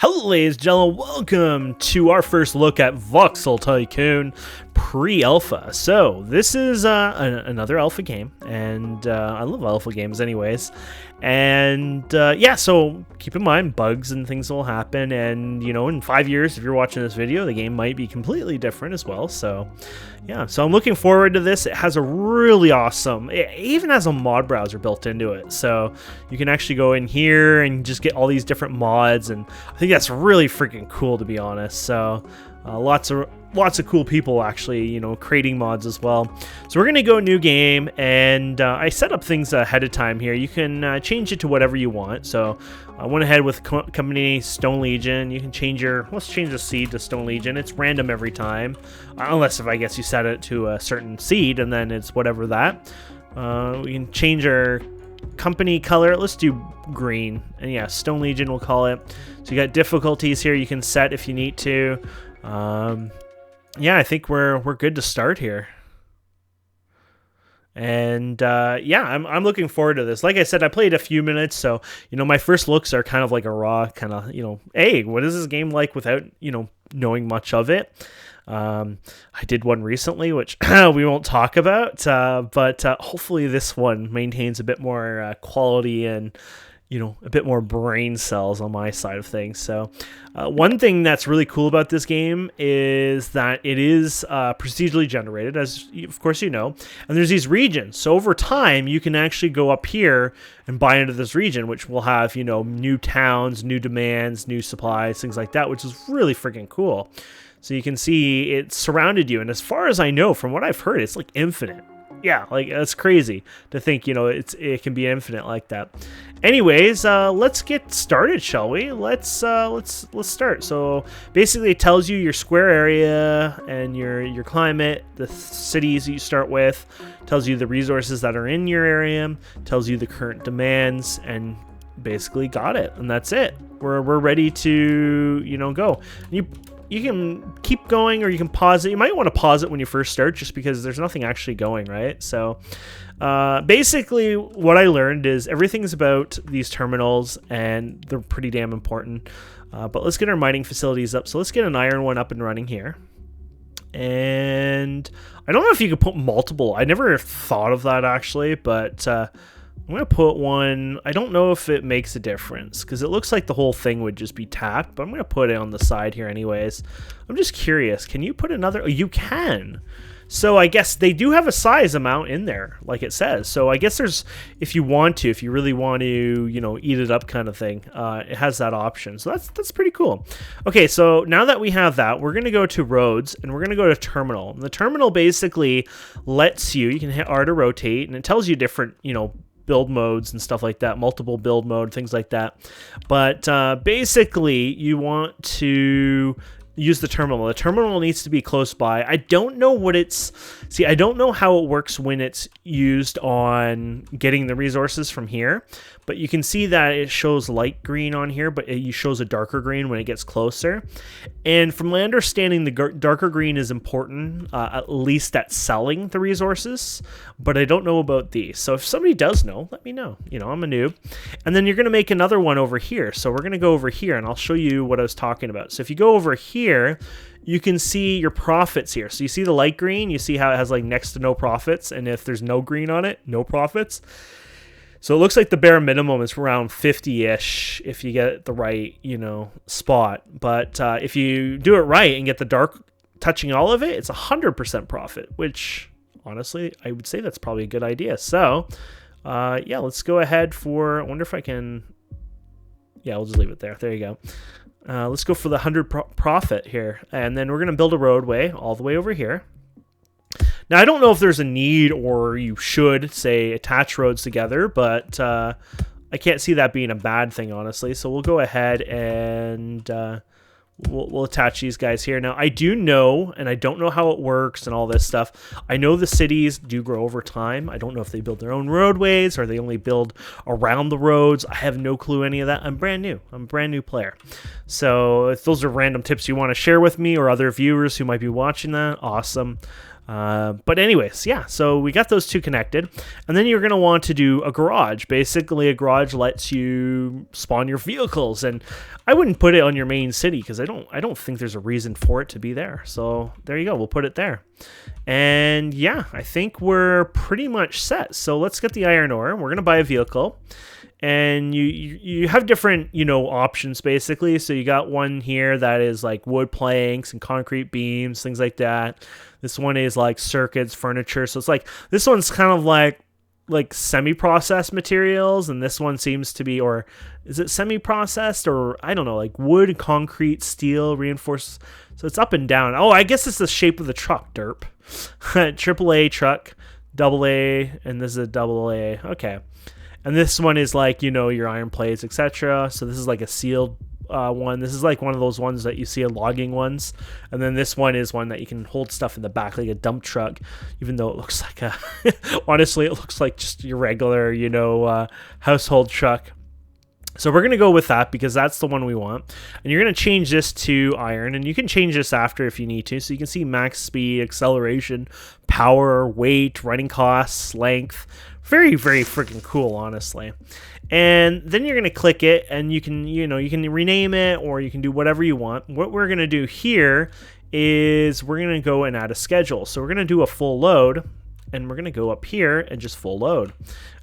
Hello ladies and gentlemen, welcome to our first look at Voxel Tycoon pre-alpha. So this is another alpha game, and I love alpha games anyways. And yeah, so keep in mind bugs and things will happen, and you know, in 5 years if you're watching this video, the game might be completely different as well. So yeah, so I'm looking forward to this. It has a really awesome, it even has a mod browser built into it, so you can actually go in here and just get all these different mods, and I think that's really freaking cool, to be honest. So lots of cool people actually, you know, creating mods as well. So we're gonna go new game, and I set up things ahead of time here. You can change it to whatever you want. So I went ahead with company Stone Legion. You can change let's change the seed to Stone Legion. It's random every time, unless if I guess you set it to a certain seed, and then it's whatever that. We can change our company color. Let's do green, and yeah, Stone Legion we'll call it. So you got difficulties here you can set if you need to. Yeah, I think we're good to start here. And yeah, I'm looking forward to this. Like I said, I played a few minutes, so you know, my first looks are kind of like a raw kind of, you know, hey, what is this game like without, you know, knowing much of it. I did one recently, which we won't talk about, but hopefully this one maintains a bit more quality and, you know, a bit more brain cells on my side of things. So one thing that's really cool about this game is that it is procedurally generated, as of course you know, and there's these regions. So over time, you can actually go up here and buy into this region, which will have, you know, new towns, new demands, new supplies, things like that, which is really freaking cool. So you can see it's surrounded you, and as far as I know, from what I've heard, it's like infinite. Yeah, like that's crazy to think, you know, it can be infinite like that. Anyways, let's get started, shall we? Let's start. So basically, it tells you your square area and your climate, the cities you start with, tells you the resources that are in your area, tells you the current demands, and basically got it. And that's it. We're ready to, you know, go. You can keep going, or you can pause it. You might want to pause it when you first start, just because there's nothing actually going, right? So basically what I learned is everything's about these terminals, and they're pretty damn important. But let's get our mining facilities up. So let's get an iron one up and running here. And I don't know if you could put multiple. I never thought of that actually, but I'm going to put one. I don't know if it makes a difference, because it looks like the whole thing would just be tapped, but I'm going to put it on the side here anyways. I'm just curious, can you put another? Oh, you can. So I guess they do have a size amount in there, like it says. So I guess there's, if you really want to, you know, eat it up kind of thing, it has that option. So that's pretty cool. Okay, so now that we have that, we're going to go to roads, and we're going to go to terminal. And the terminal basically lets you can hit R to rotate, and it tells you different, you know, build modes and stuff like that, multiple build mode, things like that. But basically you want to use the terminal. The terminal needs to be close by. I don't know what I don't know how it works when it's used on getting the resources from here, but you can see that it shows light green on here, but it shows a darker green when it gets closer. And from my understanding, the darker green is important, at least at selling the resources, but I don't know about these. So if somebody does know, let me know. You know, I'm a noob. And then you're going to make another one over here. So we're going to go over here, and I'll show you what I was talking about. So if you go over here, you can see your profits here. So you see the light green, you see how it has like next to no profits, and if there's no green on it, no profits. So it looks like the bare minimum is around 50-ish if you get the right, you know, spot. But if you do it right and get the dark touching all of it, it's 100% profit, which honestly, I would say that's probably a good idea. So yeah, let's go ahead for, I wonder if I can, yeah, we'll just leave it there. There you go. Let's go for the 100 profit here, and then we're going to build a roadway all the way over here. Now, I don't know if there's a need, or you should, say, attach roads together, but I can't see that being a bad thing, honestly. So we'll go ahead and we'll attach these guys here. Now, I do know, and I don't know how it works and all this stuff. I know the cities do grow over time. I don't know if they build their own roadways or they only build around the roads. I have no clue any of that. I'm brand new. I'm a brand new player. So if those are random tips you want to share with me or other viewers who might be watching that, awesome. But anyways, yeah, so we got those two connected, and then you're going to want to do a garage. Basically, a garage lets you spawn your vehicles, and I wouldn't put it on your main city because I don't think there's a reason for it to be there. So there you go, we'll put it there. And yeah, I think we're pretty much set. So let's get the iron ore. We're going to buy a vehicle. And you have different, options basically. So you got one here that is like wood planks and concrete beams, things like that. This one is like circuits, furniture. So it's like, this one's kind of like semi-processed materials. And this one seems to be, or is it semi-processed, or I don't know, like wood, concrete, steel, reinforced. So it's up and down. Oh, I guess it's the shape of the truck, derp. AAA truck, AA, and this is a AA. Okay. And this one is like, your iron plates, etc. So this is like a sealed one. This is like one of those ones that you see in logging ones. And then this one is one that you can hold stuff in the back like a dump truck, even though it looks like a, honestly, it looks like just your regular, household truck. So we're going to go with that because that's the one we want. And you're going to change this to iron, and you can change this after if you need to. So you can see max speed, acceleration, power, weight, running costs, length. Very, very freaking cool, honestly. And then you're going to click it, and you can, you can rename it, or you can do whatever you want. What we're going to do here is we're going to go and add a schedule. So we're going to do a full load, and we're going to go up here and just full load.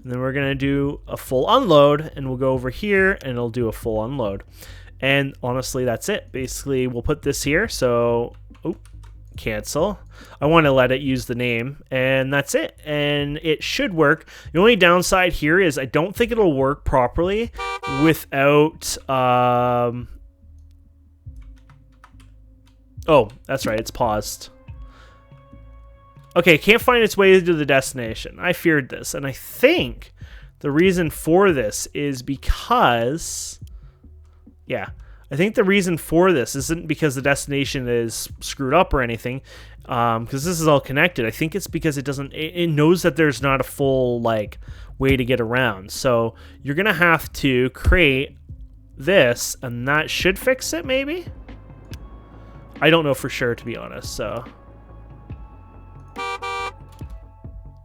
And then we're going to do a full unload, and we'll go over here, and it'll do a full unload. And honestly, that's it. Basically, we'll put this here. So, cancel. I want to let it use the name, and that's it. And it should work. The only downside here is I don't think it'll work properly without... Oh, that's right. It's paused. Okay, can't find its way to the destination. I feared this, and I think the reason for this is because... Yeah, I think the reason for this isn't because the destination is screwed up or anything, because this is all connected. I think it's because it knows that there's not a full, way to get around. So you're going to have to create this, and that should fix it, maybe? I don't know for sure, to be honest, so...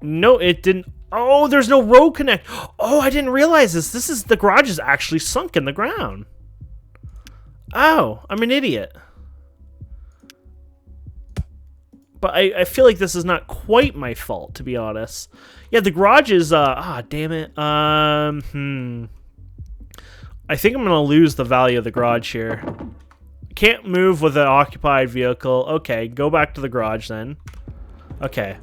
No, it didn't. Oh, there's no road connect. Oh, I didn't realize this. The garage is actually sunk in the ground. Oh, I'm an idiot. But I feel like this is not quite my fault, to be honest. Yeah, the garage is, damn it. I think I'm going to lose the value of the garage here. Can't move with an occupied vehicle. Okay, go back to the garage then. Okay.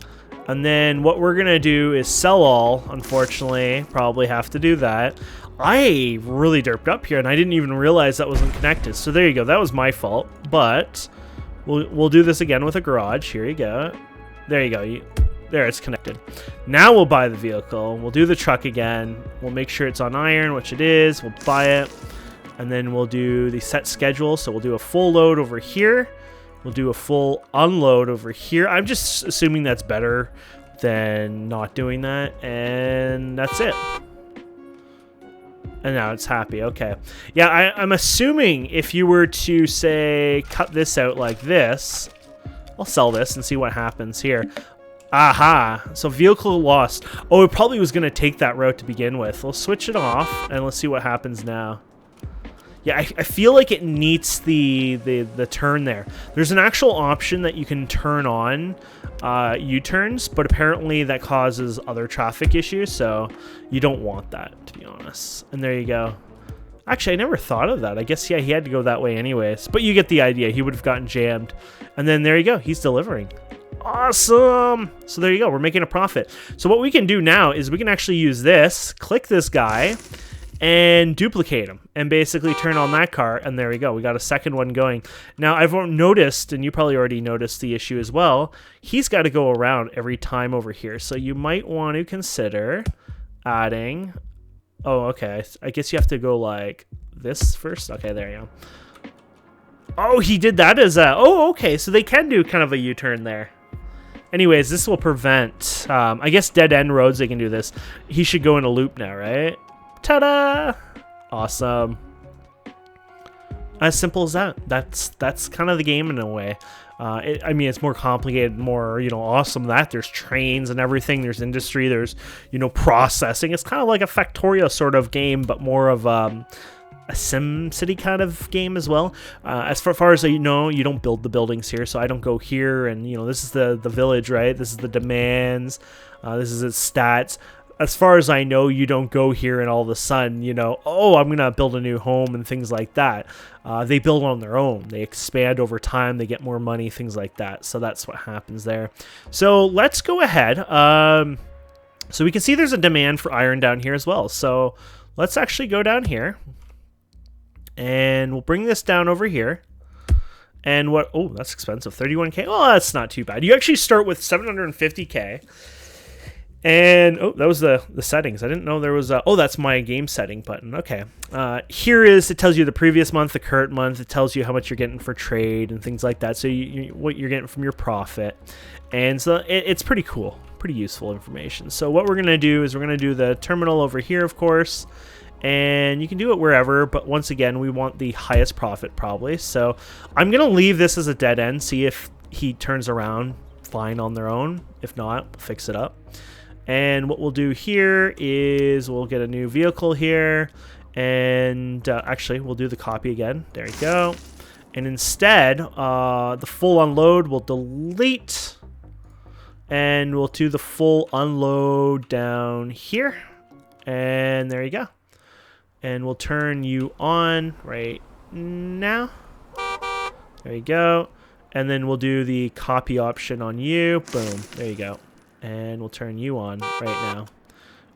And then what we're going to do is sell all, unfortunately. Probably have to do that. I really derped up here, and I didn't even realize that wasn't connected. So there you go. That was my fault. But we'll do this again with a garage. Here you go. There you go. There, it's connected. Now we'll buy the vehicle. We'll do the truck again. We'll make sure it's on iron, which it is. We'll buy it. And then we'll do the set schedule. So we'll do a full load over here. We'll do a full unload over here. I'm just assuming that's better than not doing that. And that's it. And now it's happy. Okay. Yeah, I'm assuming if you were to, say, cut this out like this, I'll sell this and see what happens here. Aha. So vehicle lost. Oh, it probably was going to take that route to begin with. We'll switch it off, and let's see what happens now. Yeah, I feel like it needs the turn there. There's an actual option that you can turn on U-turns, but apparently that causes other traffic issues, so you don't want that, to be honest. And there you go. Actually, I never thought of that. I guess, yeah, he had to go that way anyways. But you get the idea. He would have gotten jammed. And then there you go. He's delivering. Awesome. So there you go. We're making a profit. So what we can do now is we can actually use this, click this guy, and duplicate him and basically turn on that car, and there we go. We got a second one going. Now, I've noticed, and you probably already noticed the issue as well, he's got to go around every time over here. So you might want to consider adding... Oh, okay. I guess you have to go like this first. Okay, there you go. Oh, he did that as a... Oh, okay. So they can do kind of a U-turn there. Anyways, this will prevent... I guess dead-end roads, they can do this. He should go in a loop now, right? Ta-da! Awesome. As simple as that. That's kind of the game in a way. I mean, it's more complicated, more, you know, awesome than that. There's trains and everything. There's industry. There's, you know, processing. It's kind of like a Factorio sort of game, but more of a Sim City kind of game as well. As far as you know, you don't build the buildings here, so I don't go here and, you know, this is the village, right? This is the demands. This is its stats. As far as I know, you don't go here and all of a sudden, you know, oh, I'm going to build a new home and things like that. They build on their own. They expand over time. They get more money, things like that. So that's what happens there. So let's go ahead. So we can see there's a demand for iron down here as well. So let's actually go down here. And we'll bring this down over here. And what? Oh, that's expensive. 31K. Oh, that's not too bad. You actually start with 750K. And oh, that was the settings. I didn't know there was a, oh, that's my game setting button. Okay. Here is, it tells you the previous month, the current month. It tells you how much you're getting for trade and things like that. So what you're getting from your profit. And so it's pretty cool, pretty useful information. So what we're going to do is we're going to do the terminal over here, of course. And you can do it wherever, but once again, we want the highest profit probably. So I'm going to leave this as a dead end, see if he turns around fine on their own. If not, we'll fix it up. And what we'll do here is we'll get a new vehicle here. And actually, we'll do the copy again. There you go. And instead, the full unload we'll delete. And we'll do the full unload down here. And there you go. And we'll turn you on right now. There you go. And then we'll do the copy option on you. Boom. There you go. And we'll turn you on right now.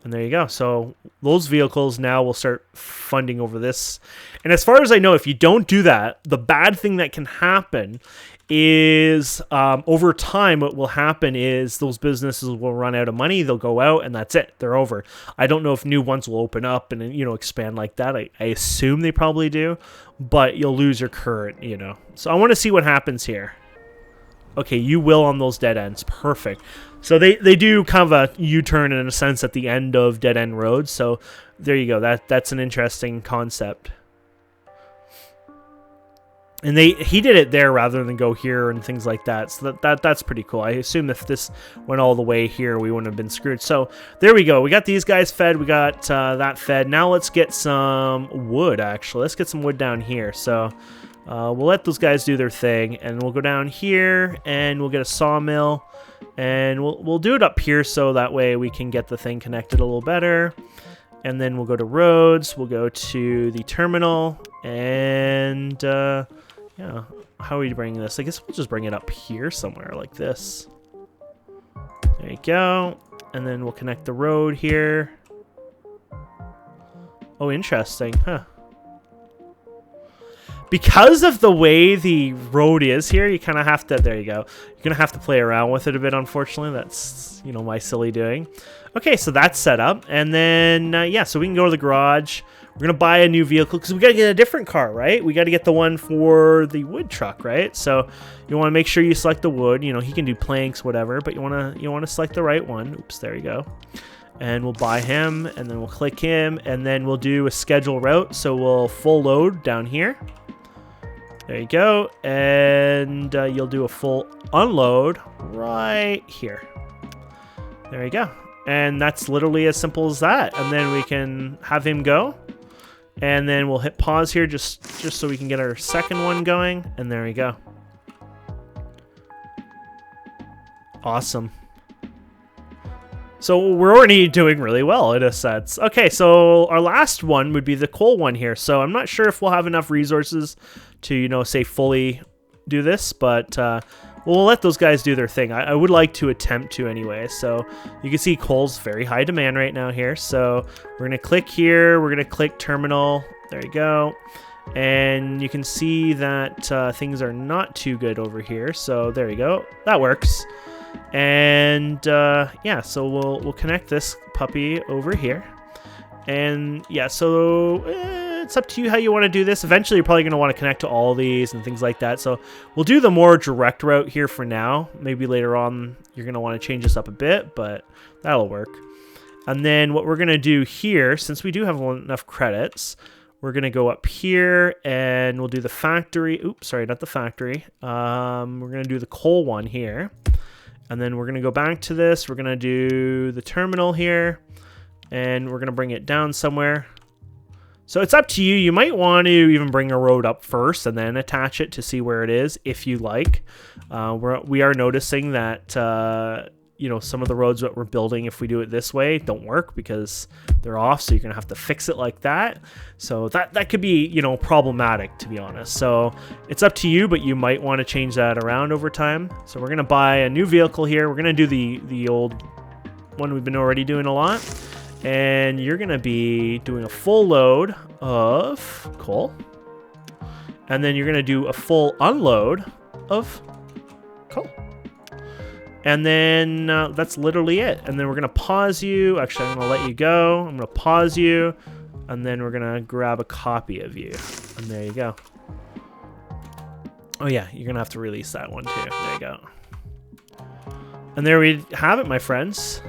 And there you go. So those vehicles now will start funding over this. And as far as I know, if you don't do that, the bad thing that can happen is over time what will happen is those businesses will run out of money. They'll go out and that's it. They're over. I don't know if new ones will open up and, you know, expand like that. I assume they probably do. But you'll lose your current, you know. So I want to see what happens here. Okay, you will on those dead ends. Perfect. So they do kind of a U-turn in a sense at the end of dead-end roads. So there you go. That's an interesting concept. And he did it there rather than go here and things like that. So that's pretty cool. I assume if this went all the way here, we wouldn't have been screwed. So there we go. We got these guys fed. We got that fed. Now let's get some wood, actually. Let's get some wood down here. So we'll let those guys do their thing. And we'll go down here and we'll get a sawmill. And we'll do it up here so that way we can get the thing connected a little better. And then we'll go to roads. We'll go to the terminal. And yeah, how are we bringing this? I guess we'll just bring it up here somewhere like this. There you go. And then we'll connect the road here. Oh, interesting, huh? Because of the way the road is here, you kind of have to, there you go. You're going to have to play around with it a bit, unfortunately. That's, you know, my silly doing. Okay, so that's set up. And then, yeah, so we can go to the garage. We're going to buy a new vehicle because we got to get a different car, right? We got to get the one for the wood truck, right? So you want to make sure you select the wood. You know, he can do planks, whatever, but you want to select the right one. Oops, there you go. And we'll buy him, and then we'll click him, and then we'll do a schedule route. So we'll full load down here. There you go, and you'll do a full unload right here. There you go. And that's literally as simple as that. And then we can have him go. And then we'll hit pause here just so we can get our second one going. And there we go. Awesome. So we're already doing really well in a sense. Okay, so our last one would be the coal one here. So I'm not sure if we'll have enough resources to, you know, say fully do this, but we'll let those guys do their thing. I would like to attempt to anyway. So you can see coal's very high demand right now here. So we're going to click here. We're going to click terminal. There you go. And you can see that things are not too good over here. So there you go. That works. And yeah, so we'll connect this puppy over here. And yeah, so it's up to you how you want to do this. Eventually, you're probably going to want to connect to all these and things like that. So we'll do the more direct route here for now. Maybe later on, you're going to want to change this up a bit, but that'll work. And then what we're going to do here, since we do have enough credits, We're going to go up here and we'll do the factory. Oops, sorry, not the factory. We're going to do the coal one here. And then we're going to go back to this. We're going to do the terminal here. And we're going to bring it down somewhere. So it's up to you. You might want to even bring a road up first and then attach it to see where it is if you like. We are noticing that, you know, some of the roads that we're building, if we do it this way, don't work because they're off. So you're going to have to fix it like that. So that could be, you know, problematic, to be honest. So it's up to you, but you might want to change that around over time. So we're going to buy a new vehicle here. We're going to do the old one we've been already doing a lot. And you're going to be doing a full load of coal. And then you're going to do a full unload of coal. And then that's literally it. And then we're going to pause you. Actually, I'm going to let you go. I'm going to pause you. And then we're going to grab a copy of you. And there you go. Oh, yeah. You're going to have to release that one, too. There you go. And there we have it, my friends.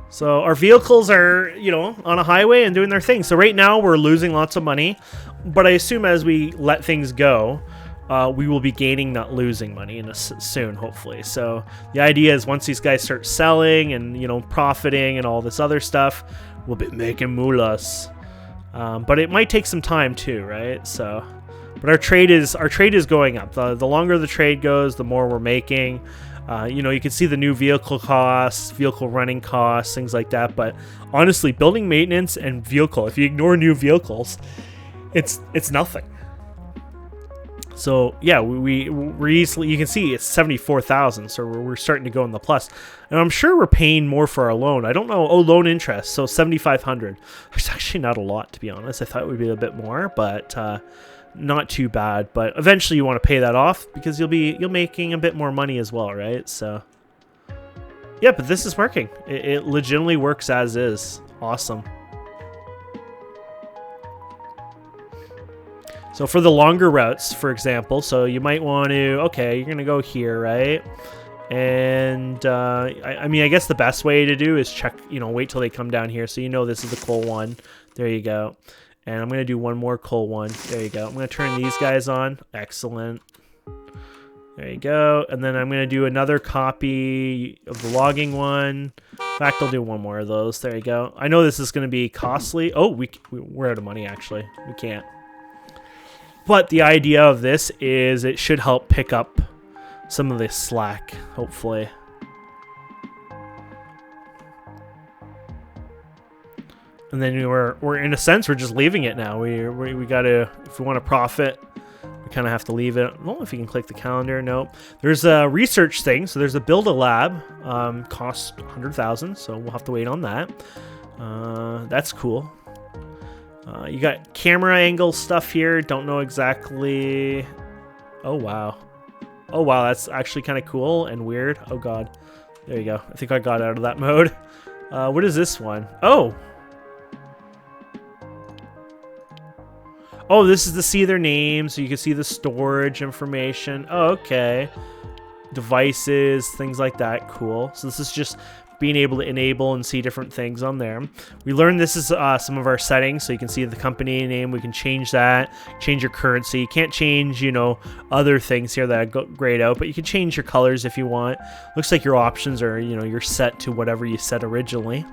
So our vehicles are, you know, on a highway and doing their thing. So right now we're losing lots of money, but I assume as we let things go, we will be gaining, not losing money soon, hopefully. So the idea is once these guys start selling and, you know, profiting and all this other stuff, we'll be making mulas. But it might take some time too, right? So, but our trade is going up. The longer the trade goes, the more we're making. You know, you can see the new vehicle costs, vehicle running costs, things like that. But honestly, building maintenance and vehicle, if you ignore new vehicles, it's nothing. So yeah, we're easily, you can see it's 74,000. So we're starting to go in the plus, and I'm sure we're paying more for our loan. I don't know. Oh, loan interest. So 7,500. It's actually not a lot, to be honest. I thought it would be a bit more, but not too bad. But eventually you want to pay that off because you're making a bit more money as well, right? So yeah, but this is working. It legitimately works as is. Awesome. So for the longer routes, for example, so you might want to, okay, you're going to go here, right? And I mean, I guess the best way to do is check, you know, wait till they come down here. So you know this is the coal one. There you go. And I'm going to do one more coal one. There you go. I'm going to turn these guys on. Excellent. There you go. And then I'm going to do another copy of the logging one. In fact, I'll do one more of those. There you go. I know this is going to be costly. Oh, we're out of money, actually. We can't. But the idea of this is it should help pick up some of this slack, hopefully. And then we're in a sense, we're just leaving it now. We gotta, if we want to profit, we kind of have to leave it. I don't know if you can click the calendar. Nope. There's a research thing. So there's a build a lab, costs 100,000. So we'll have to wait on that. That's cool. You got camera angle stuff here. Don't know exactly. Oh, wow. Oh, wow. That's actually kind of cool and weird. Oh, God. There you go. I think I got out of that mode. What is this one? Oh. Oh, this is to see their names. So you can see the storage information. Oh, okay. Devices, things like that. Cool. So this is just being able to enable and see different things on there. We learned this is some of our settings, so you can see the company name. We can change that, change your currency. You can't change, you know, other things here that I got grayed out, but you can change your colors if you want. Looks like your options are, you know, you're set to whatever you set originally.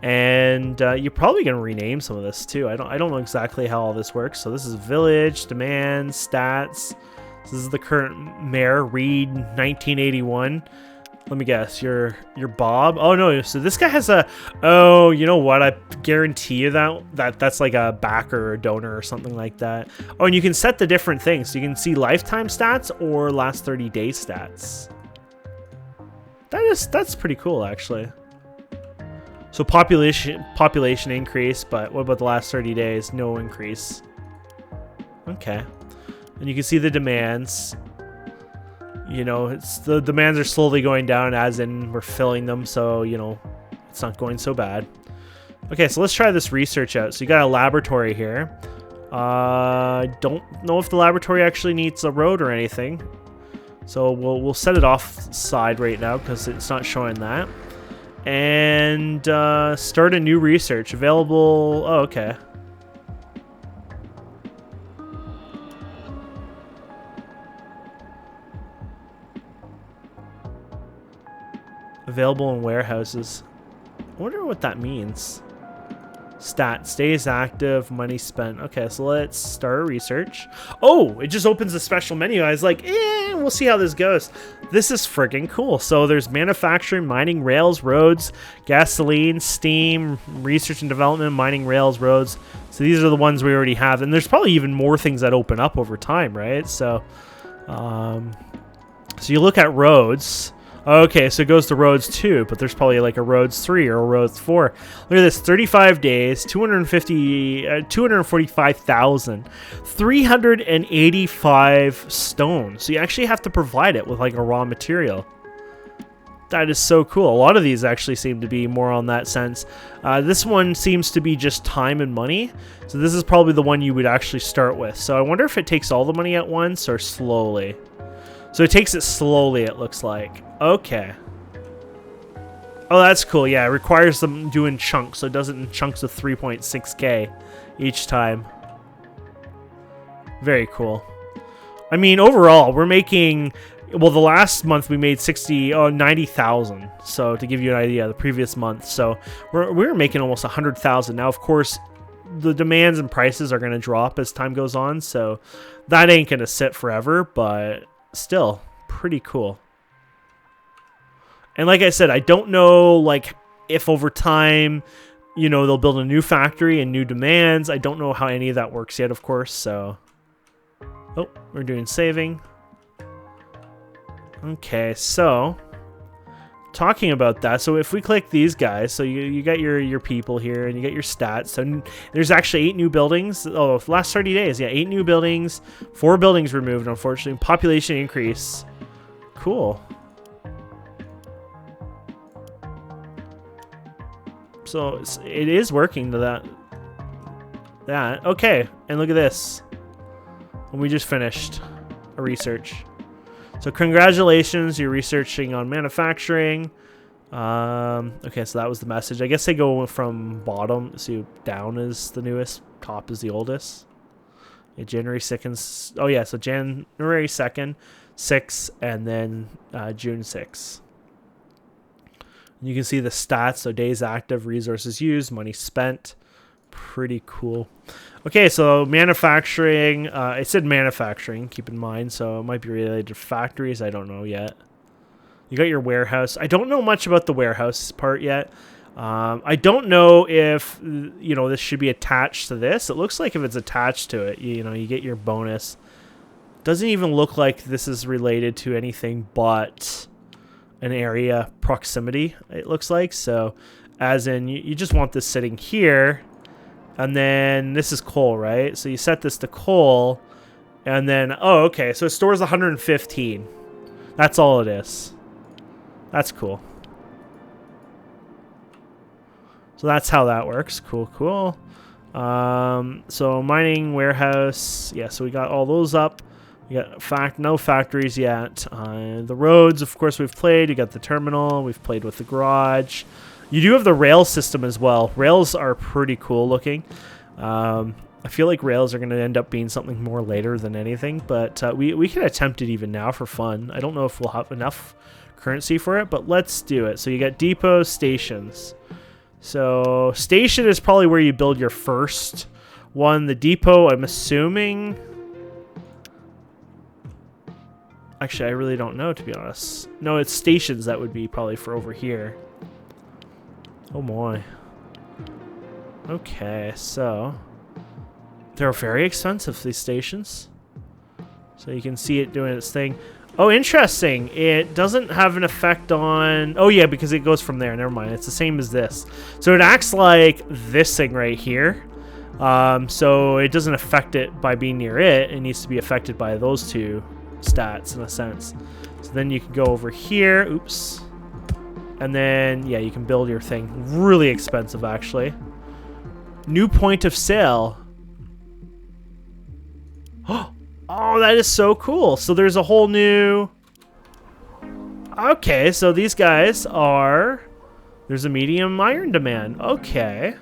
And you're probably going to rename some of this too. I don't know exactly how all this works. So this is village, demands, stats. This is the current mayor, Reed, 1981. Let me guess, you're Bob? Oh no, so this guy has a, oh, you know what? I guarantee you that's like a backer or a donor or something like that. Oh, and you can set the different things. So you can see lifetime stats or last 30 day stats. That's pretty cool, actually. So population increase, but what about the last 30 days? No increase. Okay. And you can see the demands. You know, it's the demands are slowly going down as in we're filling them, so, you know, it's not going so bad. Okay, so let's try this research out. So you got a laboratory here. Don't know if the laboratory actually needs a road or anything. So we'll set it off side right now because it's not showing that. And start a new research. Available. Oh, okay. Available in warehouses. I wonder what that means. Stat, stays active, money spent. Okay, so let's start a research. Oh, it just opens a special menu. I was like, we'll see how this goes. This is friggin' cool. So there's manufacturing, mining, rails, roads, gasoline, steam, research and development, mining, rails, roads. So these are the ones we already have. And there's probably even more things that open up over time, right? So, so you look at roads. Okay, so it goes to roads 2, but there's probably like a roads 3 or a roads 4. Look at this, 35 days, 245,000, 385 stone. So you actually have to provide it with like a raw material. That is so cool. A lot of these actually seem to be more on that sense. This one seems to be just time and money. So this is probably the one you would actually start with. So I wonder if it takes all the money at once or slowly. So it takes it slowly, it looks like. Okay. Oh, that's cool. Yeah, it requires them doing chunks, so it does it in chunks of 3.6k each time. Very cool. I mean, overall, we're making... Well, the last month we made 90,000. So to give you an idea, the previous month. So we're making almost 100,000. Now, of course, the demands and prices are going to drop as time goes on. So that ain't going to sit forever, but... Still pretty cool. And like I said, I don't know like if over time, you know, they'll build a new factory and new demands. I don't know how any of that works yet, of course. So, oh, we're doing saving. Okay, so talking about that, so if we click these guys, so you got your people here and you get your stats. So there's actually 8 new buildings. Oh, last 30 days, yeah, 8 new buildings, 4 buildings removed, unfortunately. Population increase. Cool. So it is working to that. Okay, and look at this. And we just finished a research. So congratulations, you're researching on manufacturing. Okay, so that was the message. I guess they go from bottom, so down is the newest, top is the oldest. Yeah, January 2nd. Oh yeah, so January 2nd, 6, and then June 6. You can see the stats, so days active, resources used, money spent. Pretty cool. Okay, so manufacturing. It said manufacturing, keep in mind, so it might be related to factories. I don't know yet. You got your warehouse. I don't know much about the warehouse part yet. I don't know if, you know, this should be attached to this. It looks like if it's attached to it, you know, you get your bonus. Doesn't even look like this is related to anything but an area proximity, it looks like. So, as in, you just want this sitting here. And then this is coal, right? So you set this to coal. And then, oh, okay. So it stores 115. That's all it is. That's cool. So that's how that works. Cool, cool. So mining, warehouse. Yeah, so we got all those up. We got no factories yet. The roads, of course, we've played. You got the terminal. We've played with the garage. You do have the rail system as well. Rails are pretty cool looking. I feel like rails are going to end up being something more later than anything, but we can attempt it even now for fun. I don't know if we'll have enough currency for it, but let's do it. So you got depots, stations. So station is probably where you build your first one. The depot, I'm assuming... Actually, I really don't know, to be honest. No, it's stations that would be probably for over here. Oh my. Okay, so they're very expensive, these stations. So you can see it doing its thing. Oh, interesting. It doesn't have an effect on... Oh, yeah, because it goes from there. Never mind. It's the same as this. So it acts like this thing right here. So it doesn't affect it by being near it. It needs to be affected by those two stats, in a sense. So then you can go over here. Oops. And then, yeah, you can build your thing. Really expensive, actually. New point of sale. Oh, that is so cool. So there's a whole new... Okay, so these guys are... There's a medium iron demand. Okay.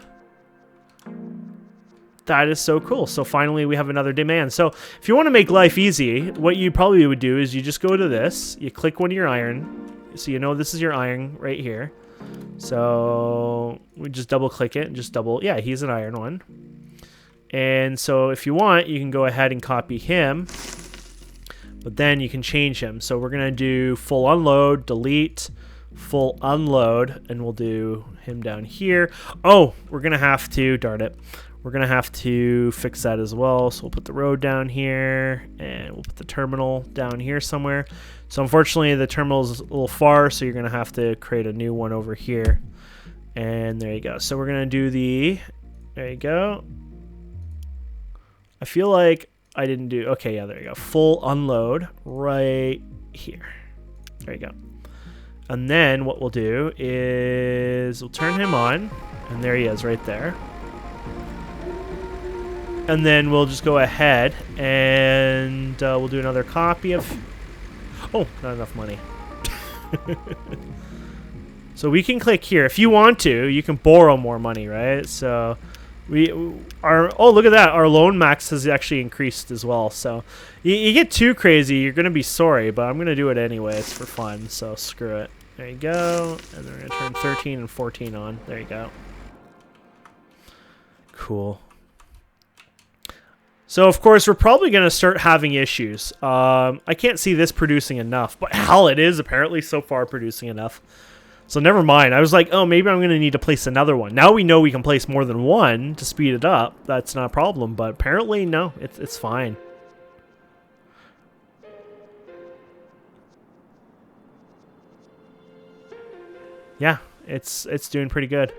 That is so cool. So finally we have another demand. So if you want to make life easy, what you probably would do is you just go to this, you click one of your iron So you know this is your iron right here. So we just double click it and just yeah, he's an iron one. And so if you want, you can go ahead and copy him, but then you can change him. So we're gonna do full unload, delete, full unload, and we'll do him down here. Oh, we're gonna have to, darn it, we're gonna have to fix that as well. So we'll put the road down here, and we'll put the terminal down here somewhere. So unfortunately the terminal is a little far, so you're gonna have to create a new one over here. And there you go. So we're gonna do the, there you go. I feel like I didn't do, okay, yeah, there you go. Full unload right here. There you go. And then what we'll do is we'll turn him on, and there he is right there. And then we'll just go ahead and we'll do another copy of, oh, not enough money. So we can click here. If you want to, you can borrow more money, right? So oh, look at that. Our loan max has actually increased as well. So you get too crazy, you're going to be sorry, but I'm going to do it anyway. It's for fun, so screw it. There you go. And then we're going to turn 13 and 14 on. There you go. Cool. So, of course, we're probably going to start having issues. I can't see this producing enough, but hell, it is apparently so far producing enough. So never mind. I was like, oh, maybe I'm going to need to place another one. Now we know we can place more than one to speed it up. That's not a problem, but apparently, no, it's fine. Yeah, it's doing pretty good.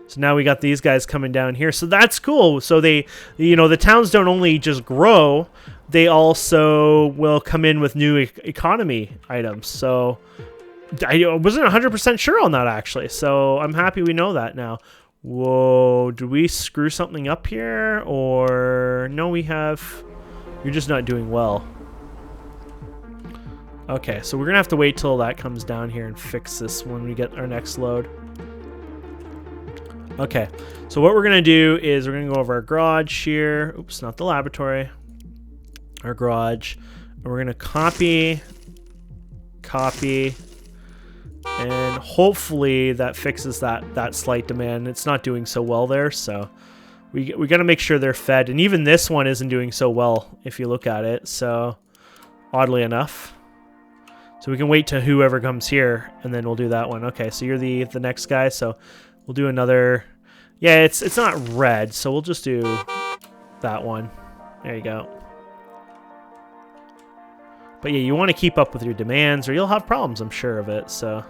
So now we got these guys coming down here. So that's cool. So they, you know, the towns don't only just grow, they also will come in with new economy items. So I wasn't 100% sure on that, actually. So I'm happy we know that now. Whoa, did we screw something up here? Or no, we have... You're just not doing well. Okay, so we're going to have to wait till that comes down here and fix this when we get our next load. Okay, so what we're going to do is we're going to go over our garage here. Oops, not the laboratory. Our garage. And we're going to copy, and hopefully that fixes that slight demand. It's not doing so well there, so we got to make sure they're fed. And even this one isn't doing so well if you look at it, so oddly enough. So we can wait to whoever comes here, and then we'll do that one. Okay, so you're the next guy, so we'll do another. Yeah, it's not red, so we'll just do that one. There you go. But yeah, you want to keep up with your demands, or you'll have problems, I'm sure of it, so.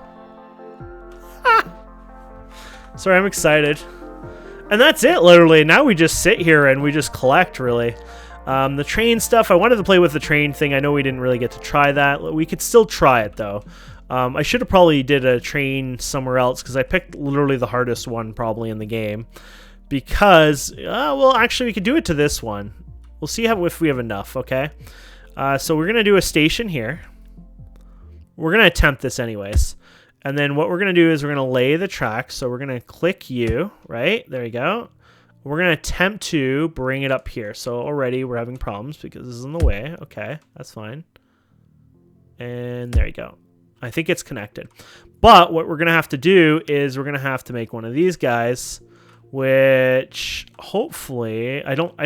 Sorry, I'm excited. And that's it, literally. Now we just sit here and we just collect, really. The train stuff, I wanted to play with the train thing. I know we didn't really get to try that. We could still try it, though. I should have probably did a train somewhere else, because I picked literally the hardest one probably in the game. Because, well, actually, we could do it to this one. We'll see if we have enough, okay? So we're going to do a station here. We're going to attempt this anyways. And then what we're going to do is we're going to lay the tracks. So we're going to click U, right? There you go. We're going to attempt to bring it up here. So already we're having problems because this is in the way. Okay, that's fine. And there you go. I think it's connected. But what we're going to have to do is we're going to have to make one of these guys, which hopefully I don't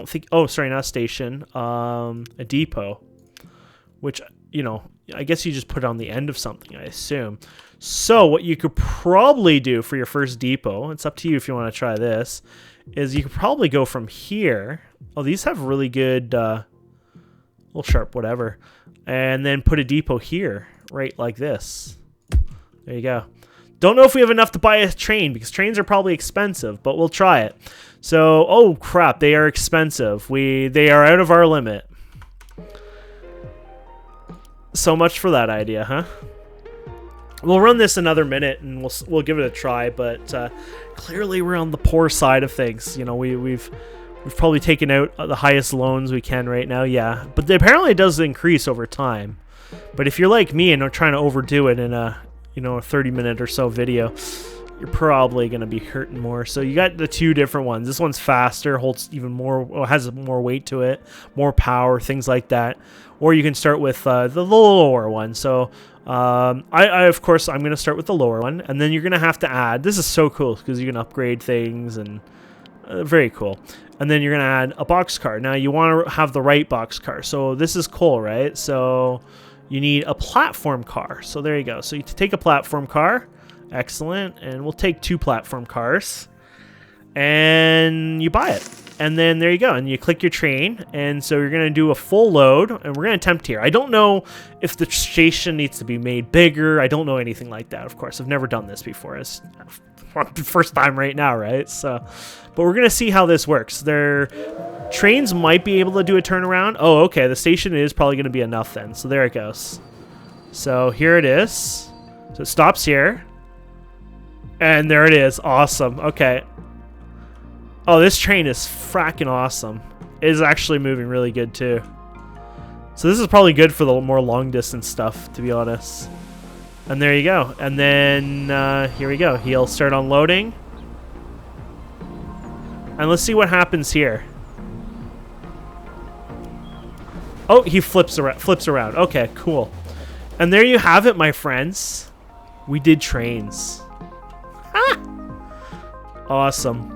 think, oh, sorry, not a station, a depot, which, you know, I guess you just put it on the end of something, I assume. So what you could probably do for your first depot, it's up to you if you want to try this, is you could probably go from here. Oh, these have really good, little sharp whatever. And then put a depot here, right like this. There you go. Don't know if we have enough to buy a train, because trains are probably expensive, but we'll try it. So, oh crap, they are expensive. They are out of our limit. So much for that idea, huh? We'll run this another minute and we'll give it a try, but clearly we're on the poor side of things. You know, we've probably taken out the highest loans we can right now, yeah. But apparently it does increase over time. But if you're like me and are trying to overdo it in a, you know, a 30-minute or so video, you're probably going to be hurting more. So you got the two different ones. This one's faster, holds even more, well, has more weight to it, more power, things like that. Or you can start with the lower one. So of course, I'm going to start with the lower one. And then you're going to have to add, this is so cool because you can upgrade things and very cool. And then you're going to add a boxcar. Now you want to have the right boxcar. So this is coal, right? So you need a platform car. So there you go. So you take a platform car. Excellent. And we'll take 2 platform cars. And you buy it. And then there you go. And you click your train. And so you're going to do a full load. And we're going to attempt here. I don't know if the station needs to be made bigger. I don't know anything like that, of course. I've never done this before. It's first time right now, right? So, but we're going to see how this works. Trains might be able to do a turnaround. Oh, okay. The station is probably going to be enough then. So there it goes. So here it is. So it stops here. And there it is. Awesome. Okay. Oh, this train is fracking awesome. It is actually moving really good too. So this is probably good for the more long distance stuff, to be honest. And there you go. And then here we go. He'll start unloading. And let's see what happens here. Oh, he flips around. Okay, cool. And there you have it, my friends. We did trains. Ah! Awesome.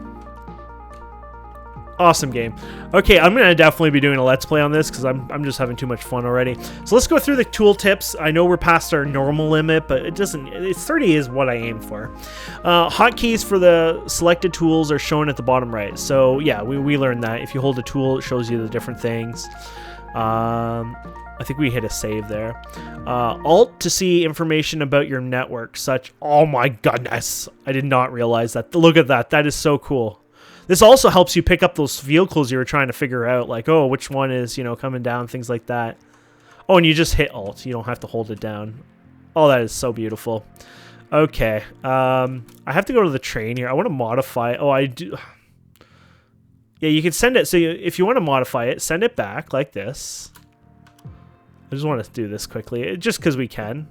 Awesome game. Okay, I'm going to definitely be doing a Let's Play on this because I'm just having too much fun already. So let's go through the tool tips. I know we're past our normal limit, but it's 30 is what I aim for. Hotkeys for the selected tools are shown at the bottom right. So yeah, we learned that. If you hold a tool, it shows you the different things. I think we hit a save there. Alt to see information about your network, oh my goodness. I did not realize that. Look at that. That is so cool. This also helps you pick up those vehicles you were trying to figure out, like, oh, which one is, coming down, things like that. Oh, and you just hit Alt. You don't have to hold it down. Oh, that is so beautiful. Okay. I have to go to the train here. I want to modify. Oh, I do. Yeah, you can send it. So if you want to modify it, send it back like this. I just want to do this quickly, just because we can.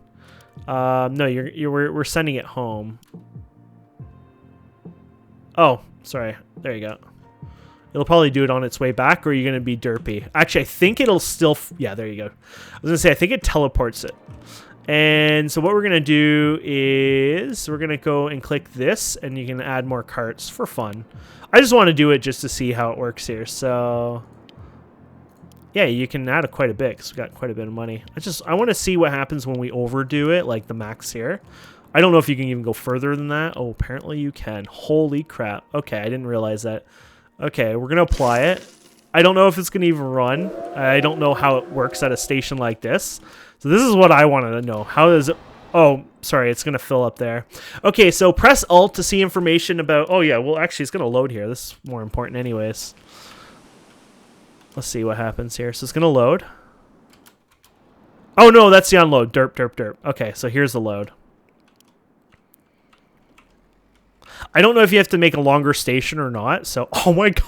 No, we're sending it home. Oh, sorry. There you go. It'll probably do it on its way back, or you're going to be derpy. Actually, I think it'll still... Yeah, there you go. I was going to say, I think it teleports it. And so what we're going to do is we're going to go and click this, and you can add more carts for fun. I just want to do it just to see how it works here. So, yeah, you can add quite a bit because we've got quite a bit of money. I want to see what happens when we overdo it, like the max here. I don't know if you can even go further than that. Oh, apparently you can. Holy crap. Okay, I didn't realize that. Okay, we're going to apply it. I don't know if it's going to even run. I don't know how it works at a station like this. So this is what I wanted to know. How does it... Oh, sorry, it's going to fill up there. Okay, so press Alt to see information about... Oh, yeah, well, actually, it's going to load here. This is more important anyways. Let's see what happens here. So it's going to load. Oh, no, that's the unload. Derp, derp, derp. Okay, so here's the load. I don't know if you have to make a longer station or not, so... Oh, my God.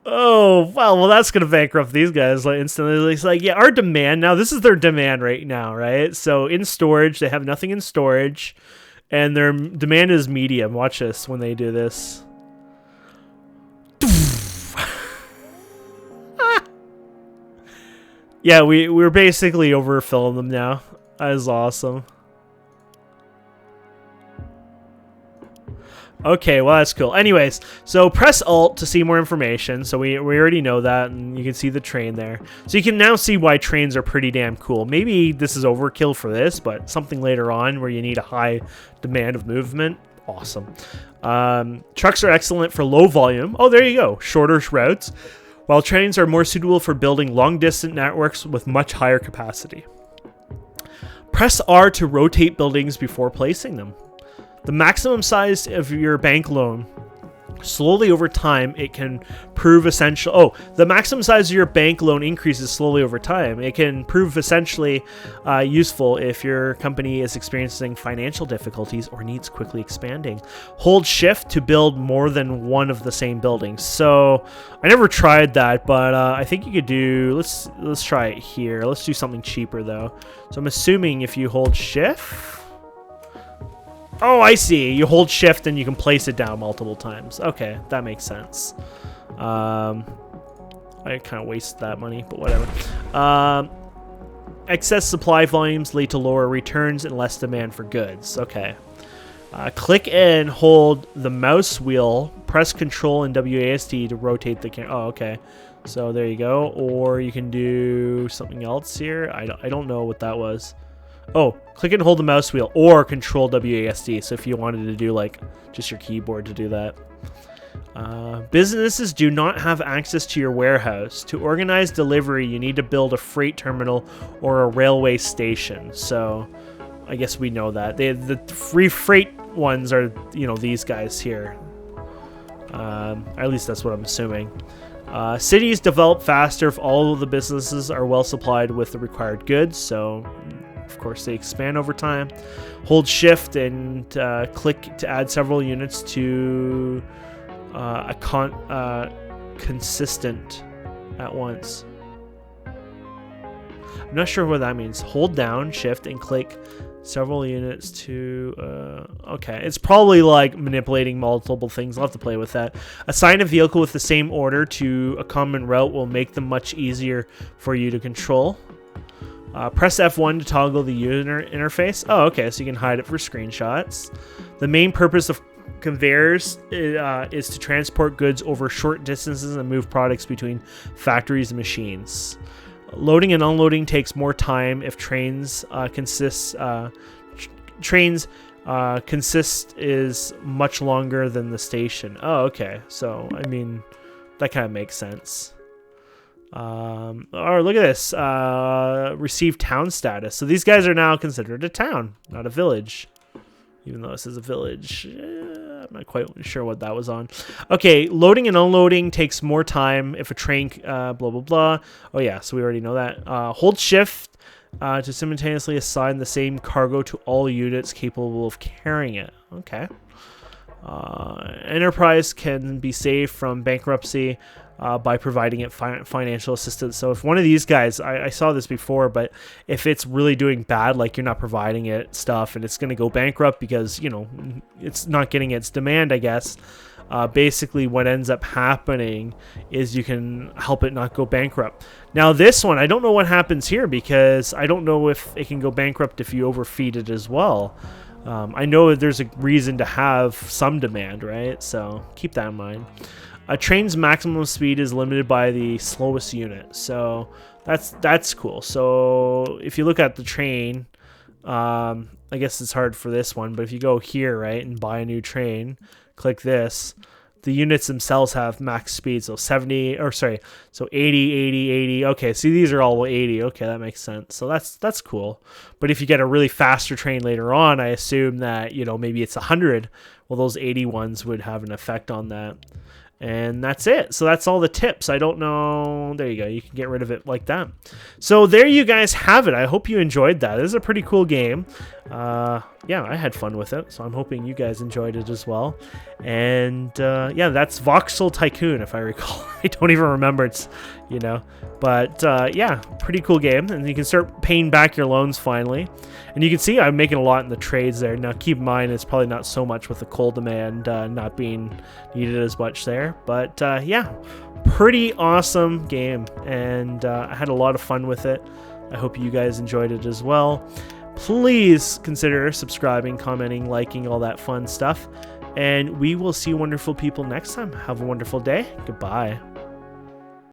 Oh, well, that's going to bankrupt these guys like instantly. It's like, yeah, our demand now, this is their demand right now, right? So in storage, they have nothing in storage, and their demand is medium. Watch this when they do this. Yeah, we're basically overfilling them now. That is awesome. Okay, well, that's cool. Anyways, so press Alt to see more information. So we already know that, and you can see the train there. So you can now see why trains are pretty damn cool. Maybe this is overkill for this, but something later on where you need a high demand of movement, awesome. Trucks are excellent for low volume. Oh, there you go. Shorter routes. While trains are more suitable for building long-distance networks with much higher capacity. Press R to rotate buildings before placing them. The maximum size of your bank loan, slowly over time, it can prove essential. Oh, the maximum size of your bank loan increases slowly over time. It can prove essentially useful if your company is experiencing financial difficulties or needs quickly expanding. Hold Shift to build more than one of the same buildings. So I never tried that, but I think you could do. Let's try it here. Let's do something cheaper though. So I'm assuming if you hold Shift. Oh, I see. You hold shift and you can place it down multiple times. Okay, that makes sense. I kind of wasted that money, but whatever. Excess supply volumes lead to lower returns and less demand for goods. Okay. Click and hold the mouse wheel. Press Control and WASD to rotate the camera. Oh, okay. So there you go. Or you can do something else here. I don't know what that was. Oh, click and hold the mouse wheel or Control WASD. So if you wanted to do like just your keyboard to do that. Businesses do not have access to your warehouse. To organize delivery, you need to build a freight terminal or a railway station. So I guess we know that. The free freight ones are, you know, these guys here. At least that's what I'm assuming. Cities develop faster if all of the businesses are well supplied with the required goods. So, of course, they expand over time. Hold shift and click to add several units to consistent at once. I'm not sure what that means. Hold down shift and click several units to okay, it's probably like manipulating multiple things. I'll have to play with that. Assign a vehicle with the same order to a common route will make them much easier for you to control. Press F1 to toggle the user interface. Oh, okay, so you can hide it for screenshots. The main purpose of conveyors is to transport goods over short distances and move products between factories and machines. Loading and unloading takes more time if trains consist is much longer than the station. Oh, okay. So I mean, that kind of makes sense. Oh, look at this. Receive town status. So these guys are now considered a town, not a village. Even though this is a village. I'm not quite sure what that was on. Okay, loading and unloading takes more time if a train, blah, blah, blah. Oh, yeah, so we already know that. Hold shift to simultaneously assign the same cargo to all units capable of carrying it. Okay. Enterprise can be saved from bankruptcy by providing it financial assistance. So if one of these guys, I saw this before, but if it's really doing bad, like you're not providing it stuff and it's going to go bankrupt because, you know, it's not getting its demand, I guess. Basically what ends up happening is you can help it not go bankrupt. Now this one, I don't know what happens here because I don't know if it can go bankrupt if you overfeed it as well. I know that there's a reason to have some demand, right? So keep that in mind. A train's maximum speed is limited by the slowest unit, so that's cool. So if you look at the train, I guess it's hard for this one, but if you go here, right, and buy a new train, click this, the units themselves have max speed, so 70, or sorry, so 80, 80, 80. Okay, see, these are all 80. Okay, that makes sense. So that's cool. But if you get a really faster train later on, I assume that, you know, maybe it's 100. Well, those 80 ones would have an effect on that. And that's it. So that's all the tips. I don't know. There you go. You can get rid of it like that. So there you guys have it. I hope you enjoyed that. This is a pretty cool game. Yeah, I had fun with it. So I'm hoping you guys enjoyed it as well. And yeah, that's Voxel Tycoon, if I recall. I don't even remember. It's, you know. But yeah, pretty cool game. And you can start paying back your loans finally. And you can see I'm making a lot in the trades there. Now keep in mind it's probably not so much with the coal demand not being needed as much there. But yeah, pretty awesome game. And I had a lot of fun with it. I hope you guys enjoyed it as well. Please consider subscribing, commenting, liking, all that fun stuff. And we will see wonderful people next time. Have a wonderful day. Goodbye.